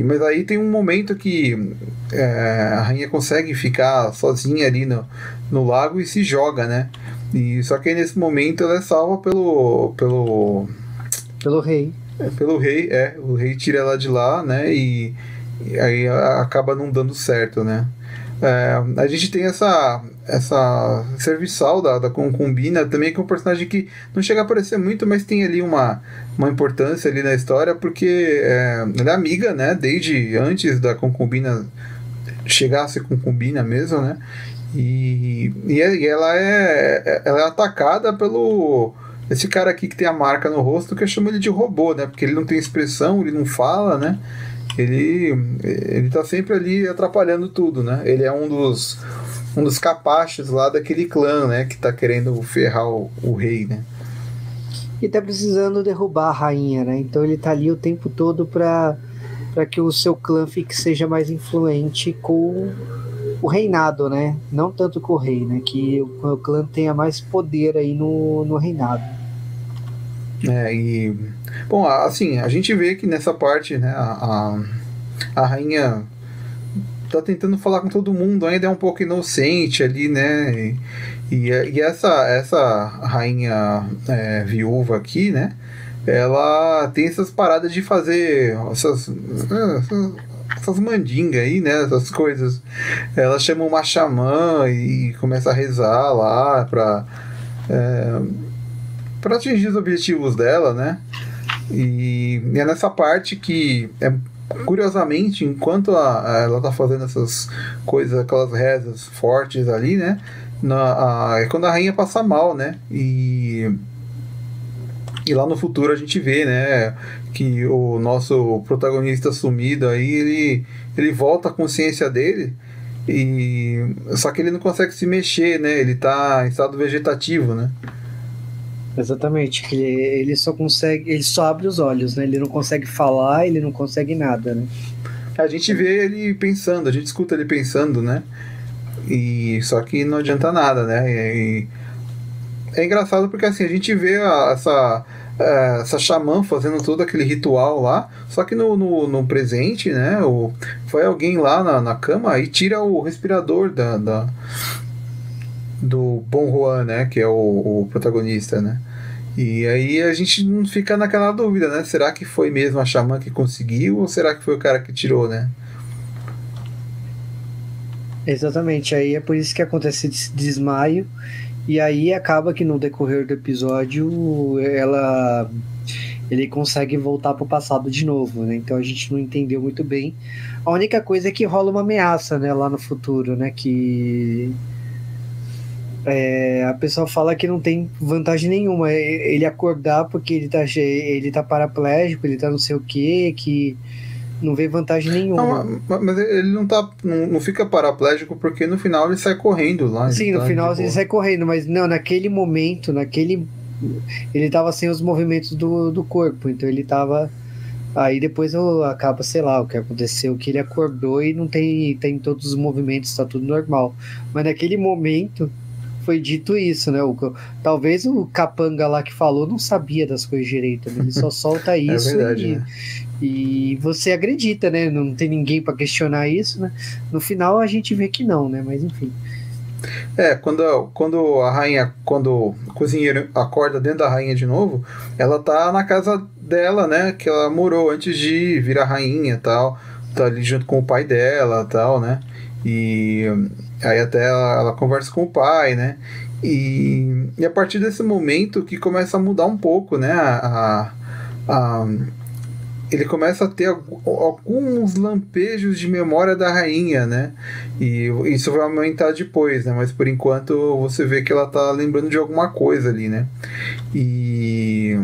Mas aí tem um momento que a rainha consegue ficar sozinha ali no lago e se joga, né? E só que aí nesse momento ela é salva Pelo rei. pelo rei, o rei tira ela de lá, né? E aí acaba não dando certo, né? A gente tem essa serviçal da concubina também, que é um personagem que não chega a aparecer muito, mas tem ali uma importância ali na história, porque ela é amiga, né? Desde antes da concubina chegar a ser concubina mesmo, né? E ela é atacada pelo esse cara aqui que tem a marca no rosto, que eu chamo ele de robô, né? Porque ele não tem expressão, ele não fala, né? Ele tá sempre ali atrapalhando tudo, né? Ele é um dos capaches lá daquele clã, né? Que tá querendo ferrar o rei, né? E tá precisando derrubar a rainha, né? Então ele tá ali o tempo todo para que o seu clã seja mais influente com o reinado, né? Não tanto com o rei, né? Que o clã tenha mais poder aí no reinado. E bom, assim, a gente vê que nessa parte, né, a rainha tá tentando falar com todo mundo, ainda é um pouco inocente ali, né? E essa rainha viúva aqui, né? Ela tem essas paradas de fazer essas mandingas aí, né? Essas coisas. Ela chama uma xamã e começa a rezar lá pra atingir os objetivos dela, né? E é nessa parte que curiosamente, enquanto ela tá fazendo essas coisas, aquelas rezas fortes ali, né? É quando a rainha passa mal, né? E lá no futuro a gente vê, né? Que o nosso protagonista sumido aí, ele volta à consciência dele. Só que ele não consegue se mexer, né? Ele tá em estado vegetativo, né? Exatamente, que ele só consegue, ele só abre os olhos, né? Ele não consegue falar, ele não consegue nada, né? A gente vê ele pensando, a gente escuta ele pensando, né? Só que não adianta nada, né? É engraçado porque assim, a gente vê essa xamã fazendo todo aquele ritual lá, só que no presente, né? Foi alguém lá na cama e tira o respirador do Bom Juan, né? Que é o protagonista, né? E aí a gente não fica naquela dúvida, né? Será que foi mesmo a xamã que conseguiu ou será que foi o cara que tirou, né? Exatamente, aí é por isso que acontece esse desmaio, e aí acaba que no decorrer do episódio ele consegue voltar pro passado de novo, né? Então a gente não entendeu muito bem. A única coisa é que rola uma ameaça, né, lá no futuro, né, que a pessoa fala que não tem vantagem nenhuma ele acordar porque ele tá paraplégico, ele tá não sei o que não vê vantagem nenhuma. Não, mas ele não fica paraplégico porque no final ele sai correndo lá, ele Sim, no tá de final ele boa. sai correndo, mas não, naquele momento, ele tava sem os movimentos do corpo, então ele tava. Aí depois acaba, sei lá, o que aconteceu, que ele acordou e não tem todos os movimentos, tá tudo normal. Mas naquele momento foi dito isso, né? Talvez o capanga lá que falou não sabia das coisas direito, né? Ele só solta É isso verdade, né? e você acredita, né? Não tem ninguém para questionar isso, né? No final a gente vê que não, né? Mas enfim. Quando o cozinheiro acorda dentro da rainha de novo, ela tá na casa dela, né? Que ela morou antes de virar rainha e tal. Tá ali junto com o pai dela e tal, né? E aí até ela conversa com o pai, né? E a partir desse momento que começa a mudar um pouco, né? A, ele começa a ter alguns lampejos de memória da rainha, né? E isso vai aumentar depois, né? Mas por enquanto você vê que ela tá lembrando de alguma coisa ali, né? E,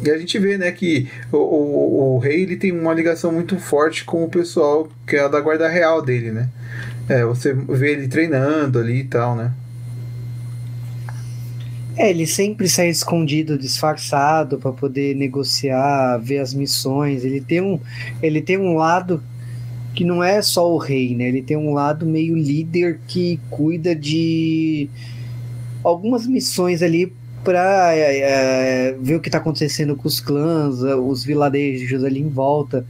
e a gente vê, né, que o rei ele tem uma ligação muito forte com o pessoal que é da guarda real dele, né? Você vê ele treinando ali e tal, né? Ele sempre sai escondido, disfarçado para poder negociar, ver as missões. Ele tem um lado que não é só o rei, né? Ele tem um lado meio líder que cuida de algumas missões ali para ver o que está acontecendo com os clãs, os vilarejos ali em volta.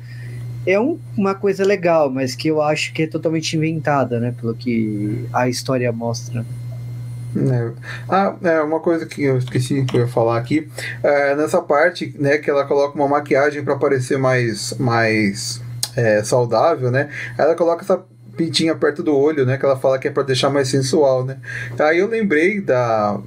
é uma coisa legal, mas que eu acho que é totalmente inventada, né? Pelo que a história mostra. Uma coisa que eu esqueci que eu ia falar aqui, nessa parte, né, que ela coloca uma maquiagem para parecer mais saudável, né? Ela coloca essa pintinha perto do olho, né? Que ela fala que é para deixar mais sensual, né? Aí eu lembrei da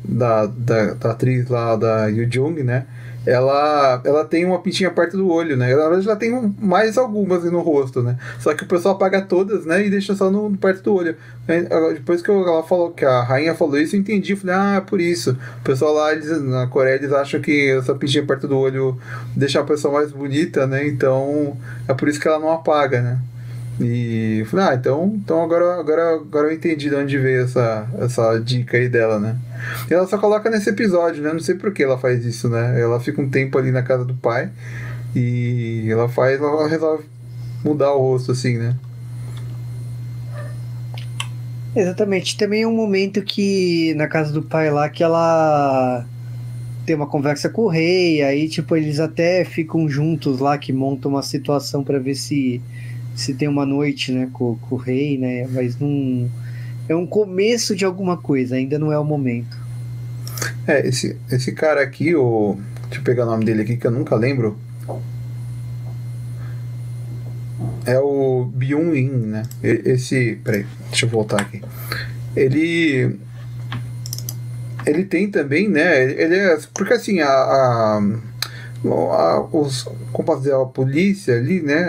atriz lá, da Yoo Jung, né? Ela tem uma pintinha perto do olho, né? Na verdade, ela tem mais algumas no rosto, né? Só que o pessoal apaga todas, né? E deixa só no perto do olho. Depois que ela falou, que a rainha falou isso, eu entendi. Falei, é por isso. O pessoal lá, na Coreia, eles acham que essa pintinha perto do olho deixa a pessoa mais bonita, né? Então, é por isso que ela não apaga, né? E falei, então agora eu entendi de onde veio essa dica aí dela, né? E ela só coloca nesse episódio, né? Não sei por que ela faz isso, né? Ela fica um tempo ali na casa do pai e ela resolve mudar o rosto, assim, né? Exatamente. Também é um momento que, na casa do pai lá, que ela tem uma conversa com o rei, aí, tipo, eles até ficam juntos lá, que montam uma situação para ver se tem uma noite, né, com o rei, né, mas não... É um começo de alguma coisa, ainda não é o momento. Esse cara aqui, deixa eu pegar o nome dele aqui, que eu nunca lembro. É o Byung-in, né? Peraí, deixa eu voltar aqui. Ele tem também, né? Ele é... Porque assim, como posso dizer, a polícia ali, né?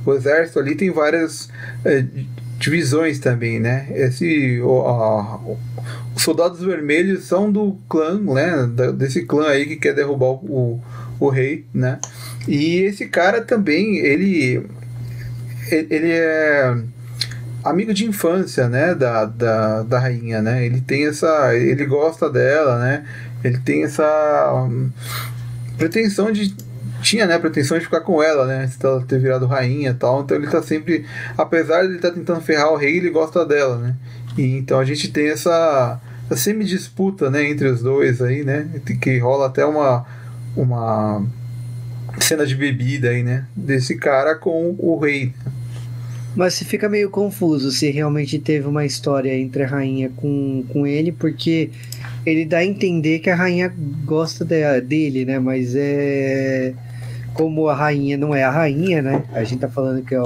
O exército ali tem várias divisões também, né? Os soldados vermelhos são do clã, né? Desse clã aí que quer derrubar o rei, né? E esse cara também, ele é amigo de infância, né, da rainha, né? Ele gosta dela, né? Ele tem essa tinha, né, pretensão de ficar com ela, né, antes dela ter virado rainha e tal. Então ele tá sempre, apesar de ele estar tentando ferrar o rei, ele gosta dela, né? E então a gente tem essa semi-disputa, né, entre os dois aí, né? Que rola até uma cena de bebida aí, né? Desse cara com o rei. Mas se fica meio confuso se realmente teve uma história entre a rainha com ele, porque ele dá a entender que a rainha gosta dele, né? Mas como a rainha não é a rainha, né? A gente tá falando que é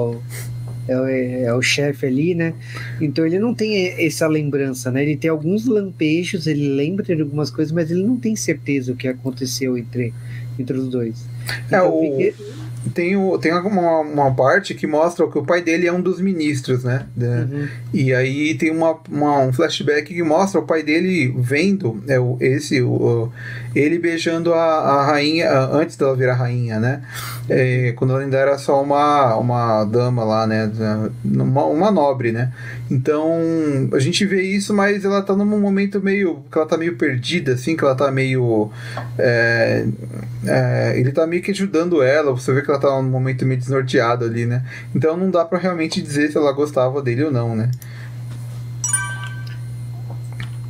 o chefe ali, né? Então ele não tem essa lembrança, né? Ele tem alguns lampejos, ele lembra de algumas coisas, mas ele não tem certeza o que aconteceu entre os dois. Então, tem uma parte que mostra que o pai dele é um dos ministros, né? Uhum. E aí tem um flashback que mostra o pai dele vendo ele beijando a rainha antes dela virar rainha, né? Quando ela ainda era só uma dama lá, né? Uma nobre, né? Então a gente vê isso, mas ela tá num momento que ela tá meio perdida, assim, que ela tá meio ele tá meio que ajudando ela, você vê que ela tá num momento meio desnorteado ali, né? Então não dá pra realmente dizer se ela gostava dele ou não, né?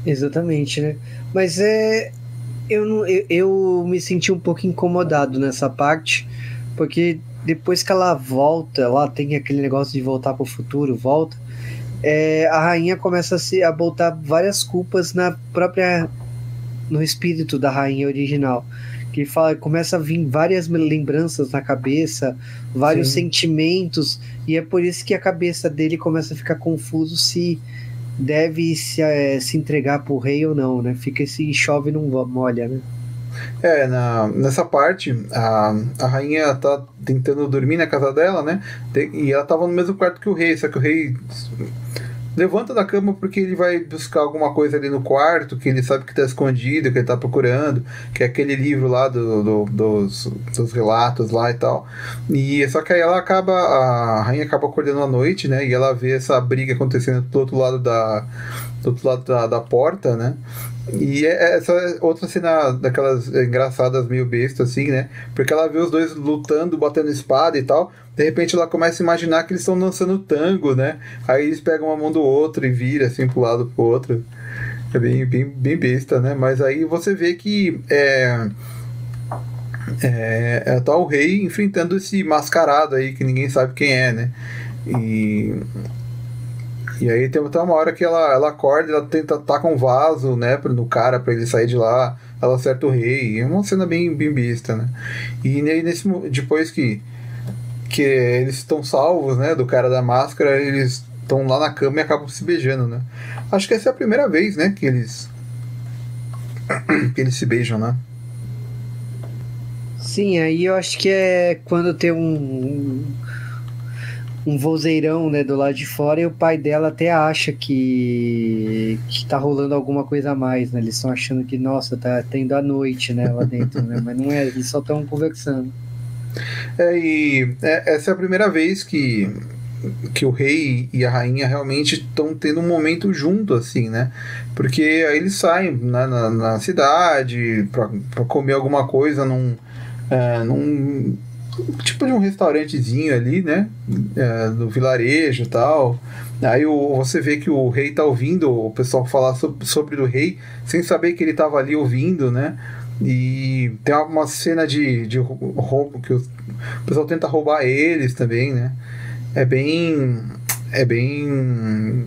Exatamente, né? Mas eu me senti um pouco incomodado nessa parte, porque depois que ela volta, ela tem aquele negócio de voltar pro futuro, a rainha começa a botar várias culpas no espírito da rainha original. Que começa a vir várias lembranças na cabeça, vários sentimentos, e é por isso que a cabeça dele começa a ficar confuso se deve se entregar pro rei ou não, né? Fica esse chove e não molha, né? Nessa parte, a rainha tá tentando dormir na casa dela, né? E ela tava no mesmo quarto que o rei, só que o rei levanta da cama porque ele vai buscar alguma coisa ali no quarto, que ele sabe que tá escondido, que ele tá procurando, que é aquele livro lá dos relatos lá e tal. E só que aí a rainha acaba acordando à noite, né? E ela vê essa briga acontecendo do outro lado da porta, né? E essa outra cena daquelas engraçadas meio besta, assim, né? Porque ela vê os dois lutando, batendo espada e tal. De repente ela começa a imaginar que eles estão dançando tango, né? Aí eles pegam uma mão do outro e viram assim pro lado pro outro. É bem besta, né? Mas aí você vê que tá o rei enfrentando esse mascarado aí que ninguém sabe quem é, né? E, e aí tem até uma hora que ela acorda, ela tenta tacar um vaso, né, no cara pra ele sair de lá, ela acerta o rei. É uma cena bem besta, né? E aí depois que eles estão salvos, né, do cara da máscara, eles estão lá na cama e acabam se beijando, né? Acho que essa é a primeira vez, né, que eles se beijam, né? Sim, aí eu acho que é quando tem um vozeirão, né, do lado de fora, e o pai dela até acha que tá rolando alguma coisa a mais, né? Eles estão achando que, nossa, tá tendo a noite, né, lá dentro, né? Mas não é, eles só estão conversando. Essa é a primeira vez que o rei e a rainha realmente estão tendo um momento junto, assim, né? Porque aí eles saem, né, na cidade pra comer alguma coisa num tipo de um restaurantezinho ali, né? No vilarejo e tal. Aí você vê que o rei tá ouvindo o pessoal falar sobre o rei, sem saber que ele tava ali ouvindo, né? E tem uma cena de roubo que o pessoal tenta roubar eles também, né? É bem. É bem.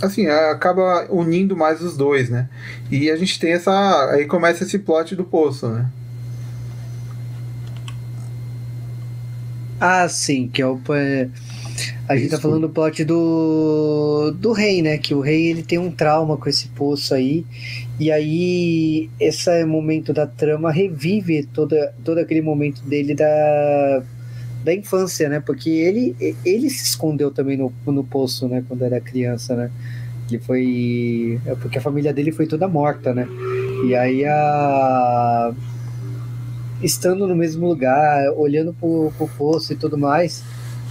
Assim, acaba unindo mais os dois, né? E a gente tem essa. Aí começa esse plot do poço, né? Ah, sim, que é o. A gente tá Isso. falando do plot do rei, né? Que o rei ele tem um trauma com esse poço aí. E aí, esse momento da trama revive todo aquele momento dele da infância, né? Porque ele se escondeu também no poço, né? Quando era criança, né? Que foi. Porque a família dele foi toda morta, né? E aí estando no mesmo lugar, olhando pro poço e tudo mais.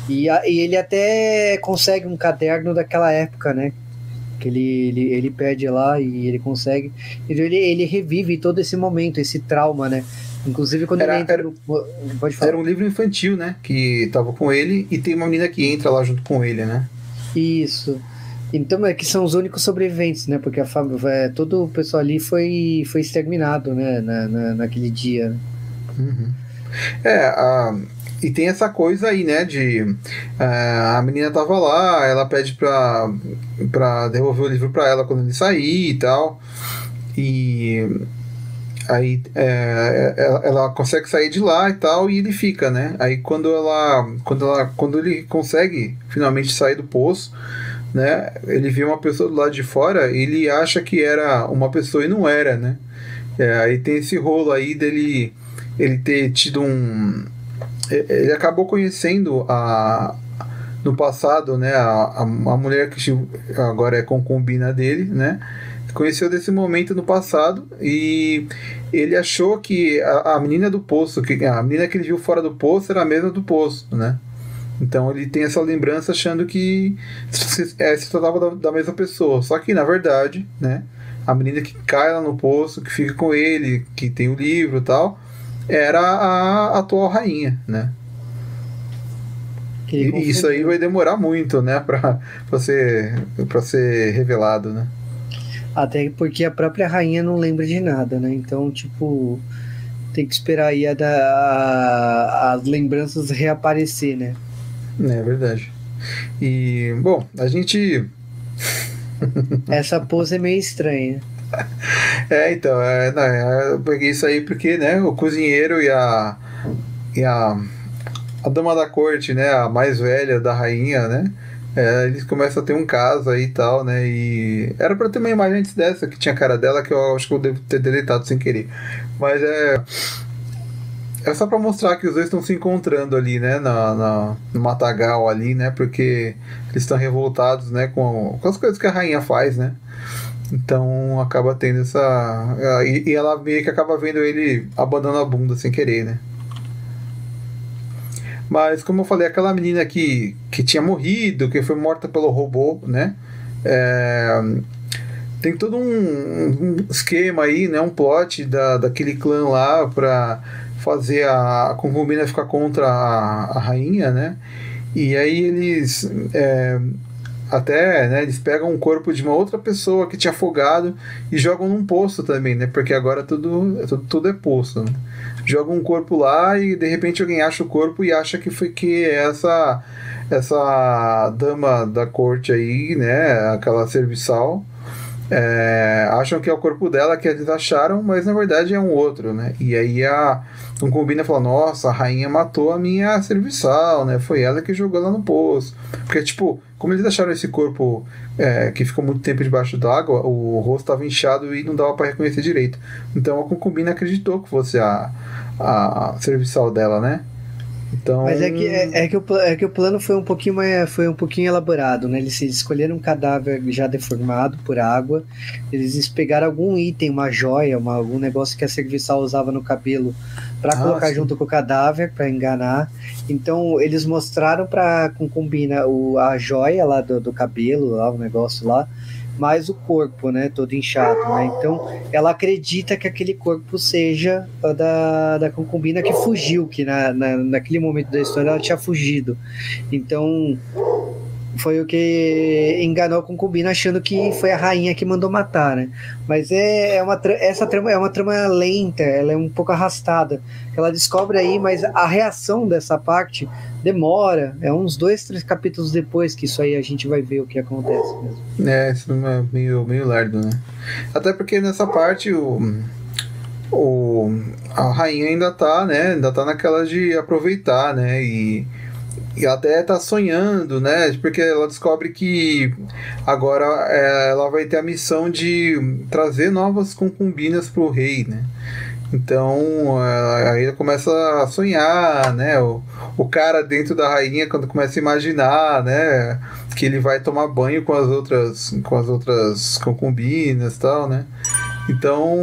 E ele até consegue um caderno daquela época, né? Que ele pede lá e ele consegue. Então ele revive todo esse momento, esse trauma, né? Inclusive quando ele entra no. Pode falar. Era um livro infantil, né? Que tava com ele e tem uma menina que entra lá junto com ele, né? Isso. Então é que são os únicos sobreviventes, né? Porque todo o pessoal ali foi exterminado, né? Naquele dia. Né? Uhum. E tem essa coisa aí, né? A menina tava lá, ela pede pra devolver o livro pra ela quando ele sair e tal. E aí ela consegue sair de lá e tal, e ele fica, né? Aí quando ele consegue finalmente sair do poço, né? Ele vê uma pessoa do lado de fora, ele acha que era uma pessoa e não era, né? Aí tem esse rolo aí dele ele ter tido ele acabou conhecendo no passado, né, a mulher que agora é concubina dele, né, conheceu desse momento no passado e ele achou que a menina do poço, a menina que ele viu fora do poço era a mesma do poço, né. Então ele tem essa lembrança achando que se tratava da mesma pessoa, só que na verdade, né, a menina que cai lá no poço, que fica com ele, que tem o livro e tal, era a atual rainha, né? E isso aí vai demorar muito, né, pra ser revelado, né? Até porque a própria rainha não lembra de nada, né? Então, tipo, tem que esperar aí as lembranças reaparecer, né? É verdade. E, bom, a gente... Essa pose é meio estranha. Então, eu peguei isso aí porque, né, o cozinheiro e a dama da corte, né, a mais velha da rainha, né, eles começam a ter um caso aí e tal, né, e era pra ter uma imagem antes dessa, que tinha a cara dela, que eu acho que eu devo ter deletado sem querer. Mas é só pra mostrar que os dois estão se encontrando ali, né, no matagal ali, né, porque eles estão revoltados, né, com as coisas que a rainha faz, né. Então acaba tendo essa. E ela meio que acaba vendo ele abanando a bunda sem querer, né? Mas como eu falei, aquela menina que tinha morrido, que foi morta pelo robô, né? Tem todo um esquema aí, né? Um plot daquele clã lá pra fazer a concubina ficar contra a rainha, né? E aí eles. Até, né, eles pegam o corpo de uma outra pessoa que tinha afogado e jogam num poço também, né? Porque agora tudo é poço, né? joga um corpo lá e de repente alguém acha o corpo e acha que foi que essa dama da corte aí, né, aquela serviçal, acham que é o corpo dela que eles acharam, mas na verdade é um outro, né? E aí a concubina fala, nossa, a rainha matou a minha serviçal, né? Foi ela que jogou ela no poço. Porque, tipo, como eles acharam esse corpo que ficou muito tempo debaixo d'água, o rosto estava inchado e não dava para reconhecer direito. Então a concubina acreditou que fosse a serviçal dela, né? Então... Mas é que o plano foi um pouquinho elaborado, né? Eles escolheram um cadáver já deformado por água, eles pegaram algum item, uma joia, algum negócio que a serviçal usava no cabelo para colocar sim. junto com o cadáver, para enganar. Então eles mostraram para concubina a joia lá do cabelo, lá, o negócio lá, mais o corpo, né, todo inchado, né? Então ela acredita que aquele corpo seja da concubina que fugiu, que naquele momento da história ela tinha fugido. Então foi o que enganou a concubina, achando que foi a rainha que mandou matar, né? Mas essa trama é uma trama lenta, ela é um pouco arrastada. Ela descobre aí, mas a reação dessa parte demora. É uns 2-3 capítulos depois que isso aí a gente vai ver o que acontece mesmo. Isso é meio lerdo, né? Até porque nessa parte a rainha ainda tá, né? Ainda tá naquela de aproveitar, né? E até tá sonhando, né? Porque ela descobre que agora ela vai ter a missão de trazer novas concubinas pro rei, né? Então aí ela começa a sonhar, né? O cara dentro da rainha, quando começa a imaginar, né? Que ele vai tomar banho com as outras concubinas e tal, né? Então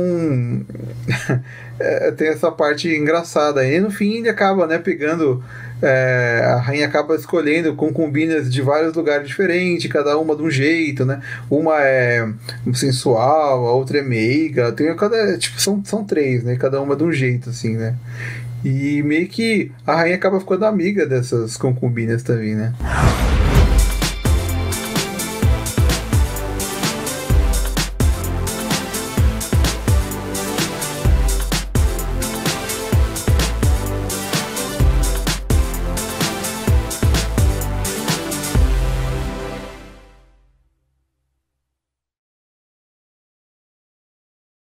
tem essa parte engraçada. E no fim ele acaba, né, pegando. A rainha acaba escolhendo concubinas de vários lugares diferentes, cada uma de um jeito, né? Uma é sensual, a outra é meiga. São três, né? Cada uma de um jeito, assim, né? E meio que a rainha acaba ficando amiga dessas concubinas também, né?